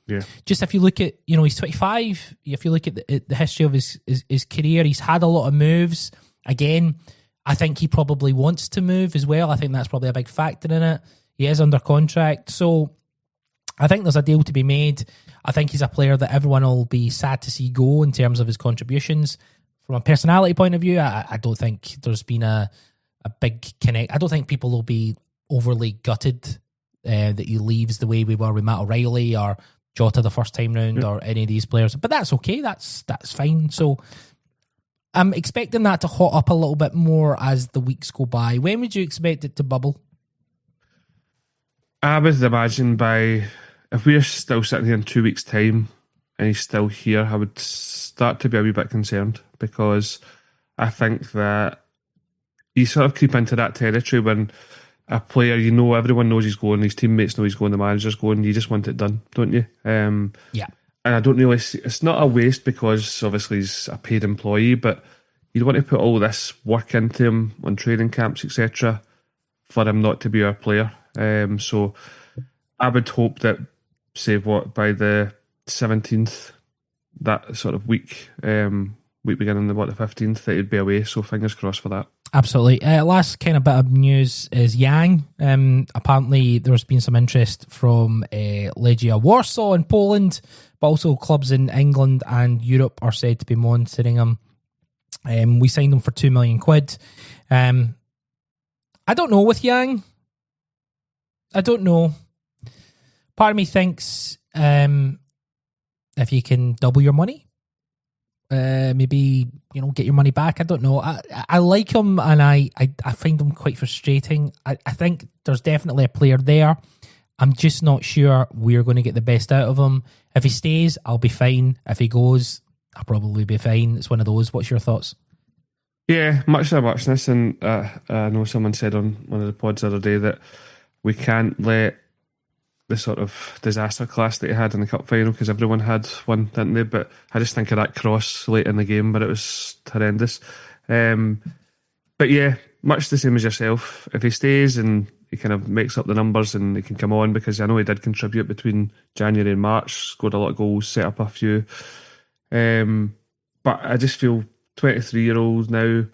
Yeah. Just if you look at, he's 25. If you look at the history of his career, he's had a lot of moves. Again, I think he probably wants to move as well. I think that's probably a big factor in it. He is under contract. So I think there's a deal to be made. I think he's a player that everyone will be sad to see go in terms of his contributions. From a personality point of view, I don't think there's been a big connect. I don't think people will be overly gutted that he leaves the way we were with Matt O'Reilly or Jota the first time round or any of these players. But that's okay. That's fine. So I'm expecting that to hot up a little bit more as the weeks go by. When would you expect it to bubble? I would imagine if we're still sitting here in 2 weeks' time and he's still here, I would start to be a wee bit concerned because I think that you sort of creep into that territory when a player, everyone knows he's going, his teammates know he's going, the manager's going, you just want it done, don't you? Yeah. And I don't really see, it's not a waste because obviously he's a paid employee, but you want to put all this work into him on training camps, etc., for him not to be our player. So I would hope that, by the 17th, that sort of week beginning the 15th, that he'd be away. So fingers crossed for that. Absolutely. Last kind of bit of news is Yang. Apparently there's been some interest from Legia Warsaw in Poland, but also clubs in England and Europe are said to be monitoring him. We signed him for £2 million. I don't know with Yang. I don't know. Part of me thinks if you can double your money, maybe get your money back. I don't know. I like him and I find him quite frustrating. I think there's definitely a player there. I'm just not sure we're going to get the best out of him. If he stays, I'll be fine. If he goes, I'll probably be fine. It's one of those. What's your thoughts? Yeah, much of muchness, and I know someone said on one of the pods the other day that we can't let the sort of disaster class that he had in the cup final because everyone had one, didn't they? But I just think of that cross late in the game, but it was horrendous. But yeah, much the same as yourself. If he stays and he kind of makes up the numbers and he can come on, because I know he did contribute between January and March, scored a lot of goals, set up a few. But I just feel 23-year-old now,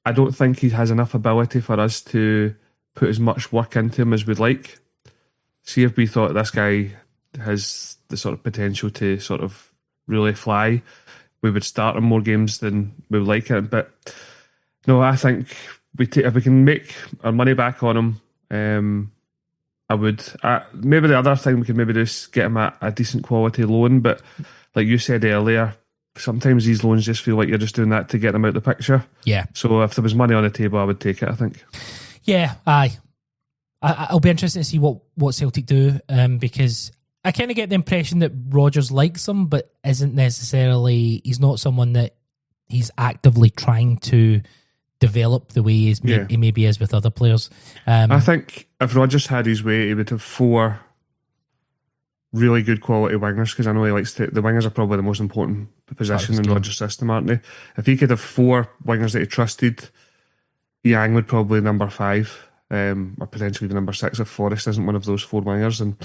I don't think he has enough ability for us to put as much work into him as we'd like. See if we thought this guy has the sort of potential to sort of really fly, we would start him more games than we would like it. But no, I think if we can make our money back on him, I would. Maybe the other thing we could maybe do is get him a decent quality loan. But like you said earlier, sometimes these loans just feel like you're just doing that to get them out the picture. Yeah. So if there was money on the table, I would take it, I think. Yeah, aye. I'll be interested to see what Celtic do, because I kind of get the impression that Rodgers likes him, but isn't necessarily. He's not someone that he's actively trying to develop the way he maybe is with other players. I think if Rodgers had his way, he would have 4 really good quality wingers, because I know he likes to. The wingers are probably the most important position in Rodgers' system, aren't they? If he could have 4 wingers that he trusted, Yang would probably number 5. Or potentially the number 6 if Forrest isn't one of those 4 wingers, and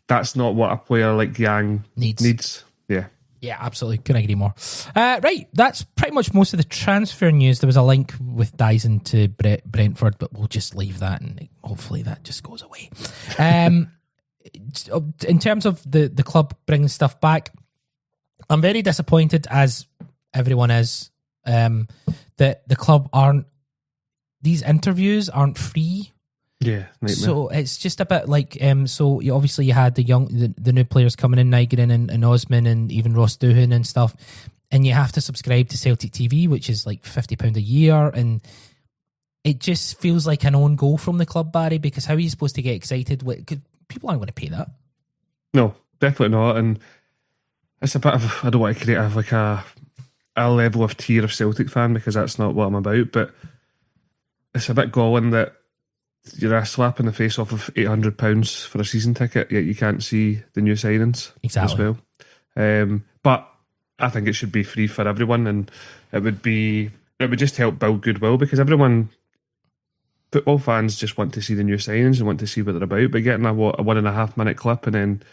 that's not what a player like Yang needs. Yeah, absolutely. Couldn't agree more. Right, that's pretty much most of the transfer news. There was a link with Dyson to Brentford, but we'll just leave that and hopefully that just goes away. In terms of the club bringing stuff back, I'm very disappointed, as everyone is, that the club these interviews aren't free. Yeah, nightmare. So it's just a bit like obviously you had the new players coming in, Nygren and Osman and even Ross Doohan and stuff, and you have to subscribe to Celtic TV, which is like £50 a year, and it just feels like an own goal from the club, Barry, because how are you supposed to get excited? People aren't going to pay that. No, definitely not. And it's a bit of, I don't want to create a level of tier of Celtic fan, because that's not what I'm about, but it's a bit galling that you're a slap in the face off of £800 for a season ticket, yet you can't see the new signings as Exactly. well. But I think it should be free for everyone, and it would just help build goodwill, because football fans just want to see the new signings and want to see what they're about. But getting a 1.5 minute clip and then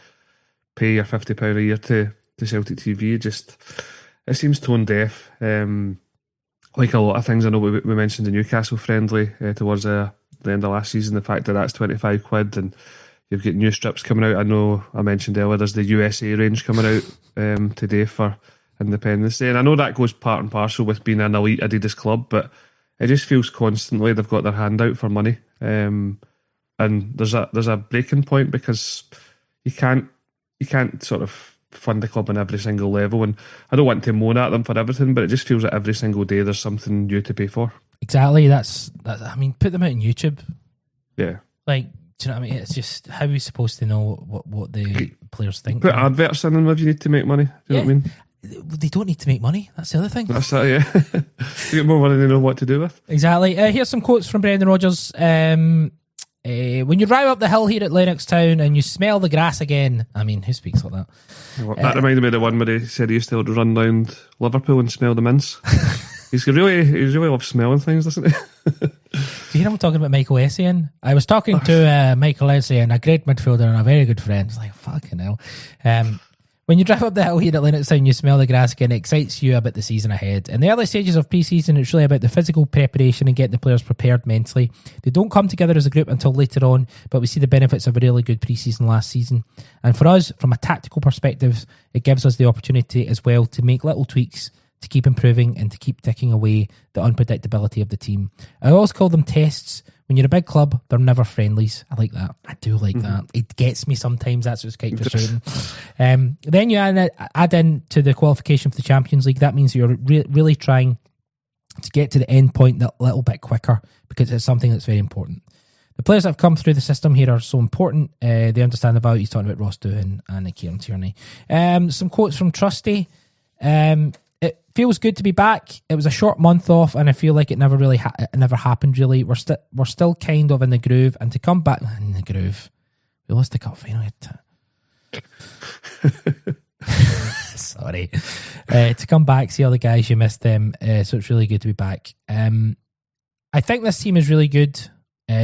pay your £50 a year to Celtic TV, it seems tone deaf. Like a lot of things, I know we mentioned the Newcastle friendly towards the end of last season, the fact that that's £25 and you've got new strips coming out. I know I mentioned earlier there's the USA range coming out today for Independence Day, and I know that goes part and parcel with being an elite Adidas club, but it just feels constantly they've got their hand out for money, and there's a breaking point, because you can't sort of fund the club on every single level, and I don't want to moan at them for everything, but it just feels like every single day there's something new to pay for. Exactly. That's. I mean, put them out on YouTube. Yeah. Like, do you know what I mean? It's just, how are we supposed to know what the players think? Put adverts in them if you need to make money. Do you know what I mean? They don't need to make money. That's the other thing. That's that, yeah. You get more money than they know what to do with. Exactly. Here's some quotes from Brendan Rodgers. When you drive up the hill here at Lennoxtown and you smell the grass again. I mean, who speaks like that? That reminded me of the one where he said he used to run round Liverpool and smell the mints. He really loves smelling things, doesn't he? Do you hear him talking about Michael Essien? I was talking to Michael Essien, a great midfielder and a very good friend. It's like, fucking hell. When you drive up the hill here at Lennoxtown, you smell the grass again. It excites you about the season ahead. In the early stages of pre-season, it's really about the physical preparation and getting the players prepared mentally. They don't come together as a group until later on, but we see the benefits of a really good pre-season last season. And for us, from a tactical perspective, it gives us the opportunity as well to make little tweaks to keep improving and to keep ticking away the unpredictability of the team. I always call them tests. When you're a big club, they're never friendlies. I like that. I do like that. It gets me sometimes. That's what's quite frustrating. Then you add in to the qualification for the Champions League. That means you're really trying to get to the end point that little bit quicker, because it's something that's very important. The players that have come through the system here are so important. They understand the value. He's talking about Ross Doohan and Kieran Tierney. Some quotes from Trusty. It feels good to be back. It was a short month off, and I feel like it never really it never happened. Really, we're still kind of in the groove, and to come back in the groove, we lost the cup final. Sorry, to come back, see all the guys, you missed them. So it's really good to be back. I think this team is really good.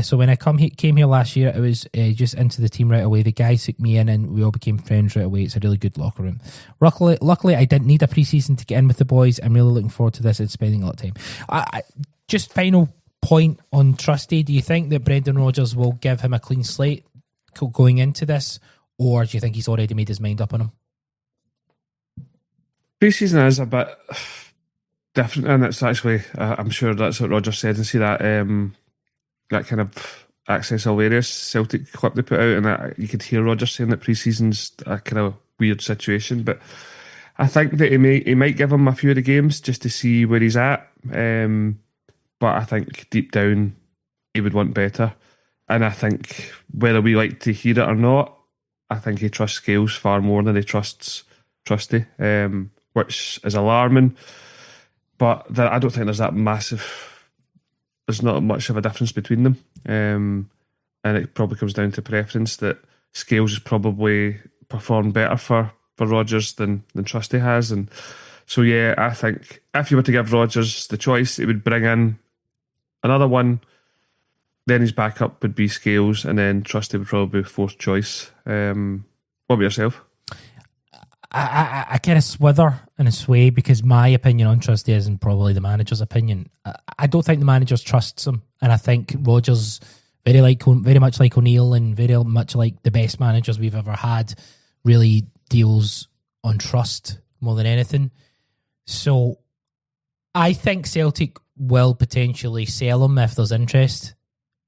So when I came here last year, it was just into the team right away. The guys took me in and we all became friends right away. It's a really good locker room. Luckily, I didn't need a pre-season to get in with the boys. I'm really looking forward to this and spending a lot of time. Just final point on Trusty. Do you think that Brendan Rodgers will give him a clean slate going into this, or do you think he's already made his mind up on him? Pre-season is a bit different, and it's actually, I'm sure that's what Rodgers said, and see that kind of Access Hilarious Celtic clip they put out, and you could hear Rodgers saying that pre-season's a kind of weird situation, but I think that he might give him a few of the games just to see where he's at, but I think deep down he would want better, and I think whether we like to hear it or not, I think he trusts Scales far more than he trusts Trusty, which is alarming, but I don't think there's not much of a difference between them, and it probably comes down to preference, that Scales has probably performed better for Rodgers than Trusty has, and so yeah, I think if you were to give Rodgers the choice, it would bring in another one, then his backup would be Scales, and then Trusty would probably be fourth choice. What about yourself? I kind of swither and sway, because my opinion on Trusty isn't probably the manager's opinion. I don't think the manager trusts him, and I think Rodgers, very much like O'Neill and very much like the best managers we've ever had, really deals on trust more than anything. So I think Celtic will potentially sell him if there's interest,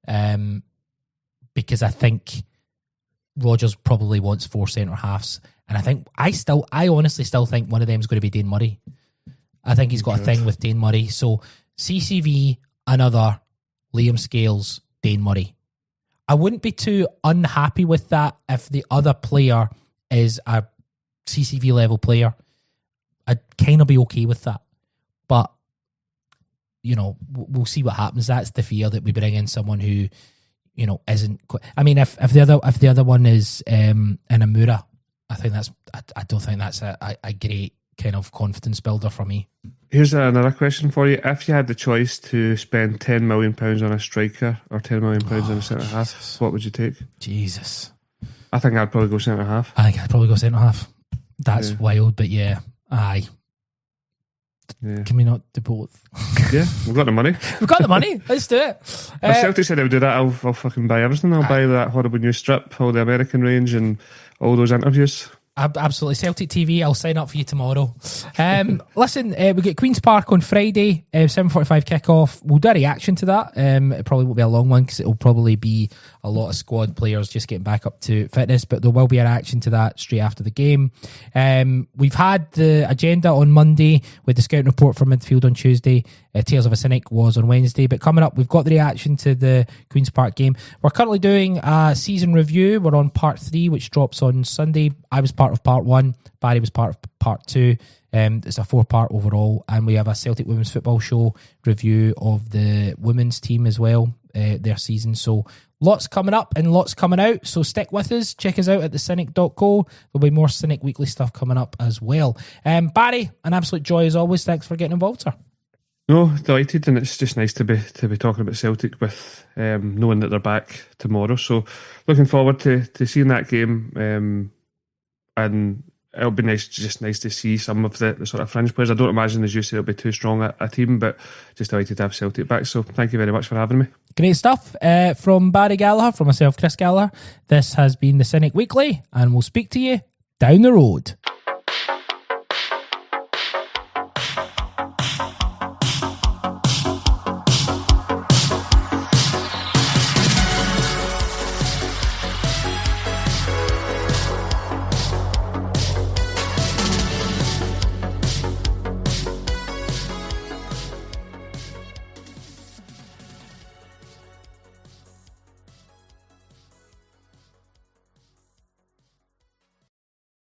because I think Rodgers probably wants 4 centre halves. And I honestly still think one of them is going to be Dane Murray. I think he's got a thing with Dane Murray. So CCV, another, Liam Scales, Dane Murray. I wouldn't be too unhappy with that if the other player is a CCV level player, I'd kind of be okay with that. But, we'll see what happens. That's the fear, that we bring in someone who, isn't quite. I mean, if the other one is Inamura, I don't think that's a great kind of confidence builder for me. Here's another question for you. If you had the choice to spend £10 million on a striker or £10 million on a centre-half, what would you take? Jesus. I think I'd probably go centre-half. I think I'd probably go centre-half. That's wild, but yeah. Aye. Yeah. Can we not do both? Yeah, we've got the money. We've got the money. Let's do it. If Celtic said I would do that, I'll fucking buy everything. I'll buy that horrible new strip, all the American range, and all those interviews. Absolutely. Celtic TV, I'll sign up for you tomorrow. Listen, we get Queen's Park on Friday, 7:45 kickoff. We'll do a reaction to that. It probably won't be a long one because it'll probably be a lot of squad players just getting back up to fitness, but there will be a reaction to that straight after the game. We've had the agenda on Monday with the scouting report for midfield on Tuesday. Tales of a Cynic was on Wednesday, but coming up, we've got the reaction to the Queen's Park game. We're currently doing a season review. We're on part 3, which drops on Sunday. I was part of part 1. Barry was part of part 2. It's a 4-part overall, and we have a Celtic Women's Football Show review of the women's team as well, their season. So lots coming up and lots coming out, so stick with us. Check us out at thecynic.co. There'll be more Cynic Weekly stuff coming up as well. Barry, an absolute joy as always. Thanks for getting involved, sir. No, delighted, and it's just nice to be talking about Celtic with knowing that they're back tomorrow. So looking forward to seeing that game, and it'll be nice to see some of the sort of fringe players. I don't imagine, as you say, it'll be too strong a team, but just delighted to have Celtic back. So thank you very much for having me. Great stuff from Barry Gallagher, from myself, Chris Gallagher. This has been the Cynic Weekly, and we'll speak to you down the road.